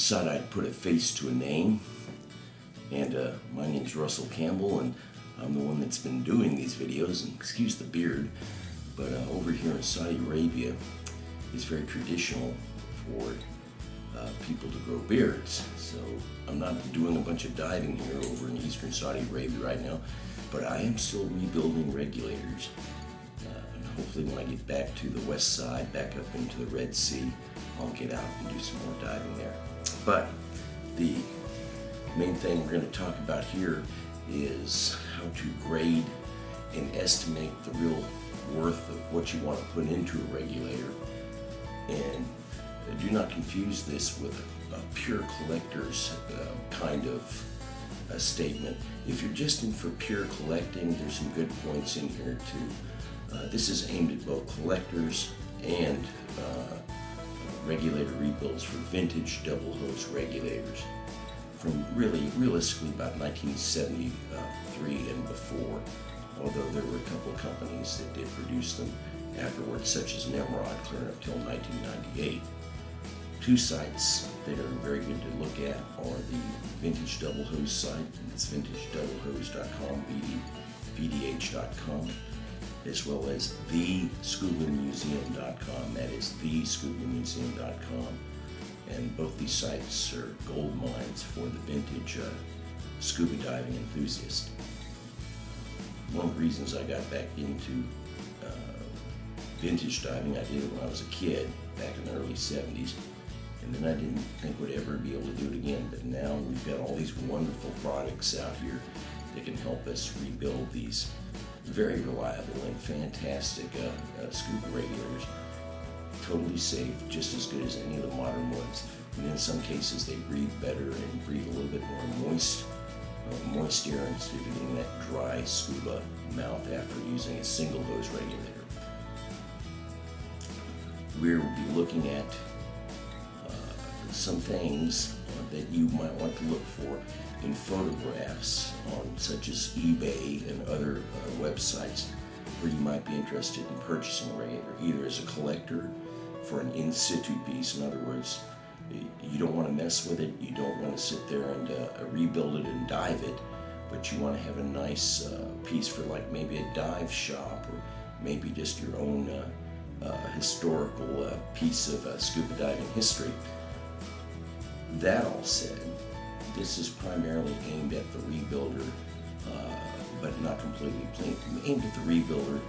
decided I'd put a face to a name, and my name's Russell Campbell, and I'm the one that's been doing these videos, and excuse the beard, but over here in Saudi Arabia, it's very traditional for people to grow beards. So I'm not doing a bunch of diving here over in eastern Saudi Arabia right now, but I am still rebuilding regulators. And hopefully when I get back to the west side, back up into the Red Sea, I'll get out and do some more diving there. But the main thing we're going to talk about here is how to grade and estimate the real worth of what you want to put into a regulator. And do not confuse this with a pure collector's kind of statement. If you're just in for pure collecting, there's some good points in here too. This is aimed at both collectors and regulator rebuilds for vintage double hose regulators from realistically about 1973 and before, although there were a couple of companies that did produce them afterwards, such as Nimrod, clear up till 1998. Two sites that are very good to look at are the Vintage Double Hose site, and it's vintagedoubleHose.com, vdh.com, as well as thescubamuseum.com, that is thescubamuseum.com, and both these sites are gold mines for the vintage scuba diving enthusiast. One of the reasons I got back into vintage diving, I did it when I was a kid, back in the early 70s, and then I didn't think we'd ever be able to do it again, but now we've got all these wonderful products out here that can help us rebuild these very reliable and fantastic scuba regulators. Totally safe, just as good as any of the modern ones, and in some cases they breathe better and breathe a little bit more moist air instead of getting that dry scuba mouth after using a single hose regulator. We'll be looking at some things that you might want to look for in photographs on such as eBay and other websites where you might be interested in purchasing a regulator, either as a collector for an in situ piece. In other words, you don't want to mess with it, you don't want to sit there and rebuild it and dive it, but you want to have a nice piece for like maybe a dive shop or maybe just your own historical piece of scuba diving history. That all said, this is primarily aimed at the rebuilder, but not completely aimed at the rebuilder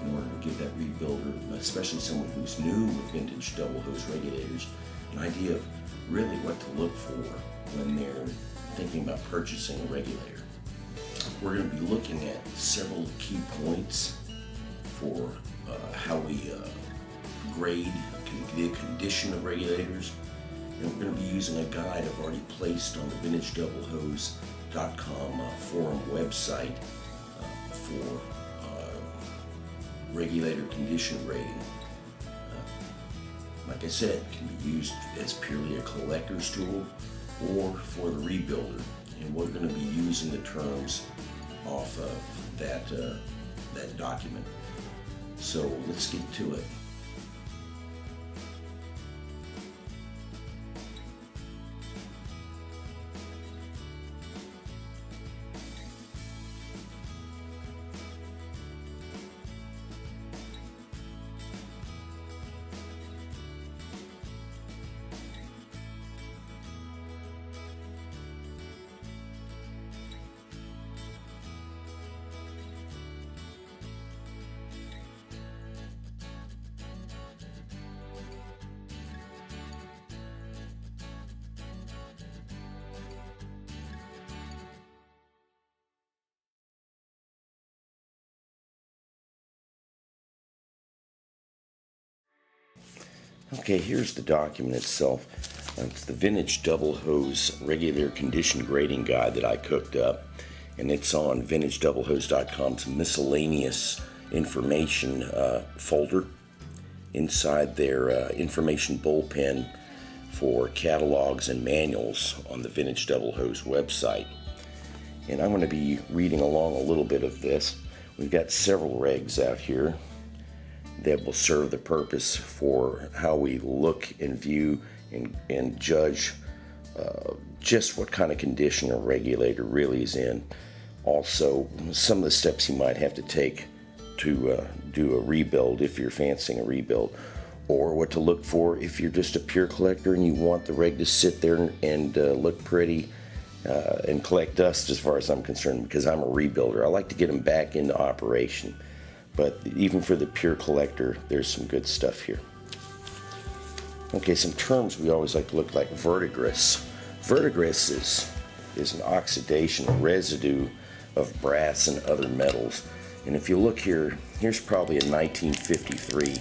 in order to give that rebuilder, especially someone who's new with vintage double hose regulators, an idea of really what to look for when they're thinking about purchasing a regulator. We're going to be looking at several key points for how we grade the condition of regulators. And we're going to be using a guide I've already placed on the vintagedoubleHose.com forum website for regulator condition rating. Like I said, it can be used as purely a collector's tool or for the rebuilder. And we're going to be using the terms off of that document. So let's get to it. Okay, here's the document itself. It's the Vintage Double Hose Regulator Condition Grading Guide that I cooked up, and it's on vintagedoubleHose.com's miscellaneous information folder inside their information bullpen for catalogs and manuals on the Vintage Double Hose website. And I'm going to be reading along a little bit of this. We've got several regs out here that will serve the purpose for how we look and view and judge just what kind of condition a regulator really is in. Also, some of the steps you might have to take to do a rebuild if you're fancying a rebuild, or what to look for if you're just a pure collector and you want the reg to sit there and look pretty and collect dust, as far as I'm concerned, because I'm a rebuilder. I like to get them back into operation. But even for the pure collector, there's some good stuff here. Okay, some terms we always like to look like verdigris. Verdigris is an oxidation, a residue of brass and other metals. And if you look here, here's probably a 1953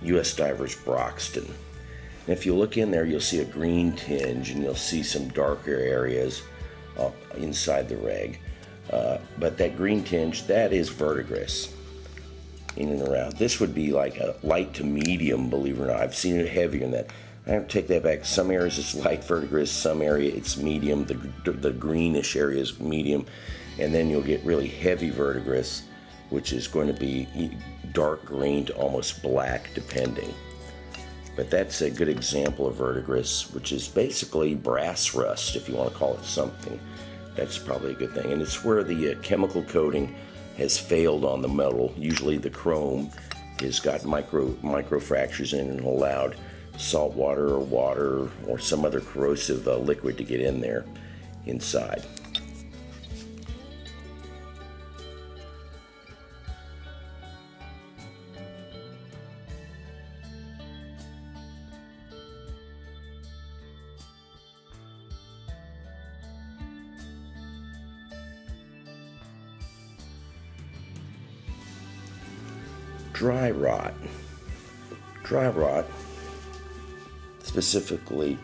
U.S. Divers Broxton. And if you look in there, you'll see a green tinge and you'll see some darker areas inside the reg. But that green tinge, that is verdigris in and around. This would be like a light to medium, believe it or not. I've seen it heavier than that. I have to take that back. Some areas it's light verdigris, some area it's medium, the greenish area is medium, and then you'll get really heavy verdigris, which is going to be dark green to almost black depending. But that's a good example of verdigris, which is basically brass rust, if you want to call it something. That's probably a good thing. And it's where the chemical coating has failed on the metal. Usually the chrome has got micro fractures in and allowed salt water or water or some other corrosive liquid to get in there inside. Dry rot. Dry rot, specifically,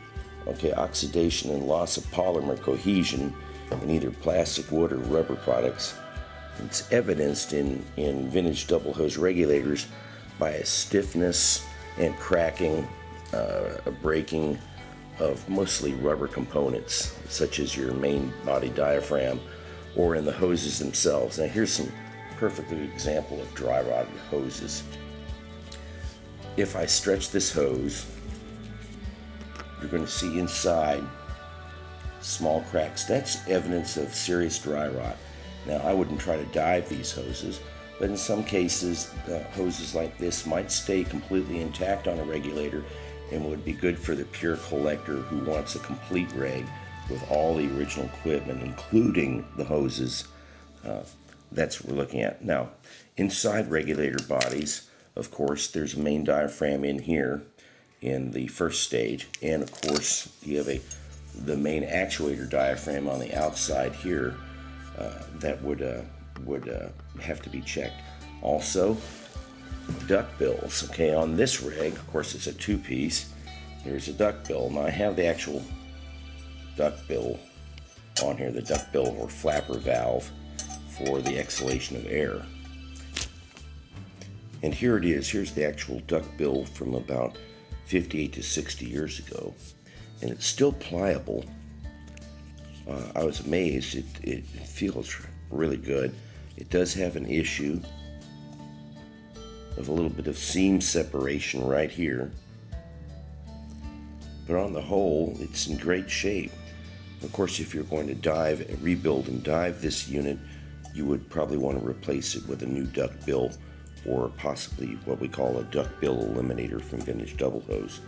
oxidation and loss of polymer cohesion in either plastic, wood, or rubber products. It's evidenced in vintage double hose regulators by a stiffness and cracking, a breaking of mostly rubber components, such as your main body diaphragm or in the hoses themselves. Now here's some perfect example of dry rotted hoses. If I stretch this hose, you're going to see inside small cracks. That's evidence of serious dry rot. Now, I wouldn't try to dive these hoses, but in some cases, hoses like this might stay completely intact on a regulator and would be good for the pure collector who wants a complete reg with all the original equipment, including the hoses. That's what we're looking at. Now, inside regulator bodies, of course, there's a main diaphragm in here in the first stage, and of course, you have the main actuator diaphragm on the outside here that would have to be checked. Also, duck bills. Okay, on this rig, of course, it's a two-piece. There's a duck bill. Now, I have the actual duck bill on here, the duck bill or flapper valve for the exhalation of air. And here it is. Here's the actual duck bill from about 58 to 60 years ago. And it's still pliable. I was amazed. It feels really good. It does have an issue of a little bit of seam separation right here. But on the whole, it's in great shape. Of course, if you're going to rebuild and dive this unit, you would probably want to replace it with a new duck bill or possibly what we call a duck bill eliminator from vintage double hose.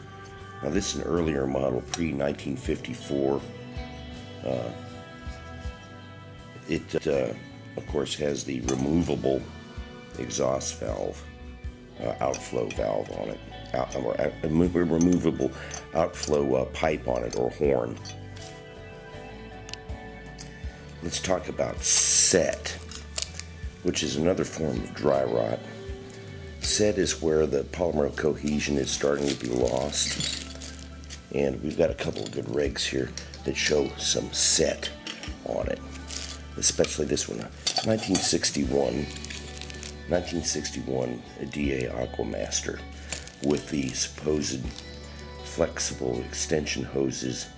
Now this is an earlier model, pre-1954. It of course has the removable exhaust valve, outflow valve on it, removable outflow pipe on it or horn. Let's talk about set, which is another form of dry rot. Set is where the polymer cohesion is starting to be lost. And we've got a couple of good rigs here that show some set on it. Especially this one, 1961 DA Aquamaster with the supposed flexible extension hoses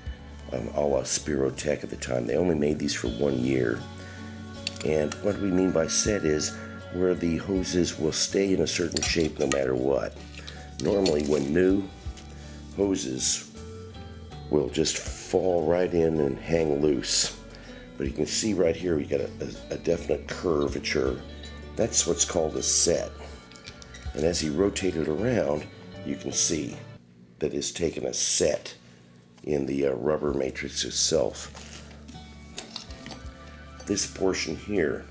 a la Spirotech at the time. They only made these for 1 year. And what we mean by set is where the hoses will stay in a certain shape no matter what. Normally when new hoses will just fall right in and hang loose. But you can see right here we got a definite curvature. That's what's called a set. And as he rotated around, you can see that it's taken a set in the rubber matrix itself. This portion here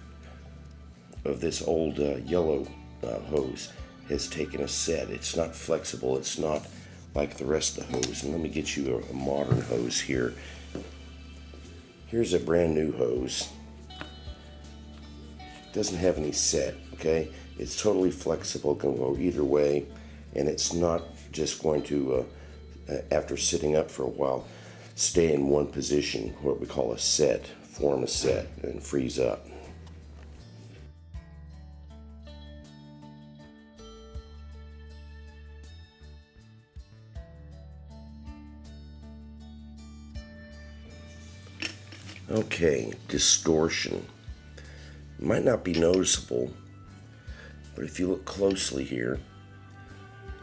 of this old yellow hose has taken a set. It's not flexible. It's not like the rest of the hose. And let me get you a modern hose here. Here's a brand new hose. Doesn't have any set, okay? It's totally flexible, can go either way, and it's not just going to, after sitting up for a while, stay in one position, what we call a set, form a set, and freeze up. Okay, distortion. Might not be noticeable, but if you look closely here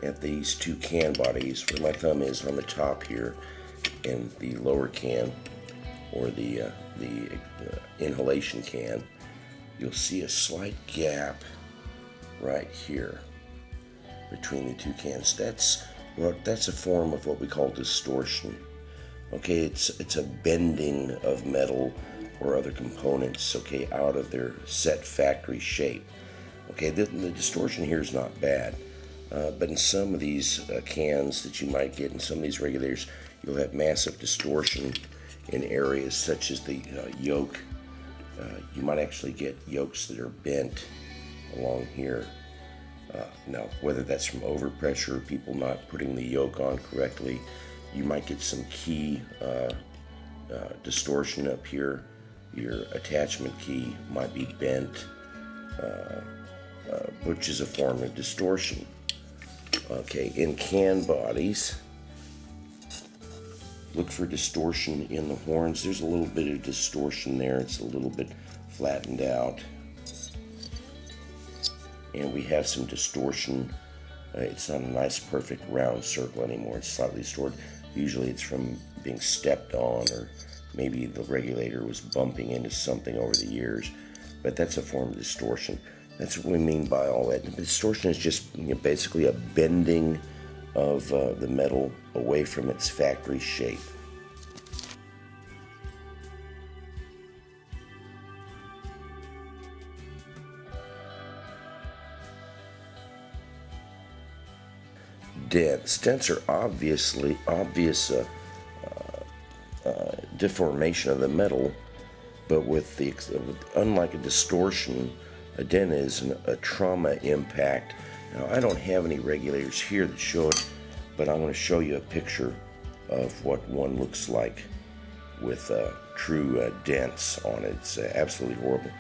at these two can bodies, where my thumb is on the top here, and the lower can, or the inhalation can, you'll see a slight gap right here between the two cans. That's a form of what we call distortion. Okay, it's a bending of metal or other components, okay, out of their set factory shape. Okay, the distortion here is not bad, but in some of these cans that you might get, in some of these regulators, you'll have massive distortion in areas such as the yoke. You might actually get yokes that are bent along here. Now, whether that's from overpressure, people not putting the yoke on correctly, you might get some key distortion up here. Your attachment key might be bent, which is a form of distortion. Okay, in can bodies, look for distortion in the horns. There's a little bit of distortion there. It's a little bit flattened out. And we have some distortion. It's not a nice perfect round circle anymore. It's slightly distorted. Usually it's from being stepped on, or maybe the regulator was bumping into something over the years. But that's a form of distortion. That's what we mean by all that. Distortion is just basically a bending of the metal away from its factory shape. Dents. Dents are obvious deformation of the metal, but unlike a distortion, a dent is a trauma impact. Now, I don't have any regulators here that show it, but I'm going to show you a picture of what one looks like with true dents on it. It's absolutely horrible.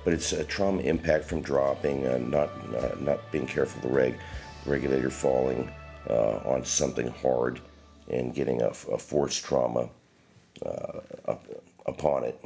But it's a trauma impact from dropping, not being careful of the regulator falling on something hard and getting a force trauma upon it.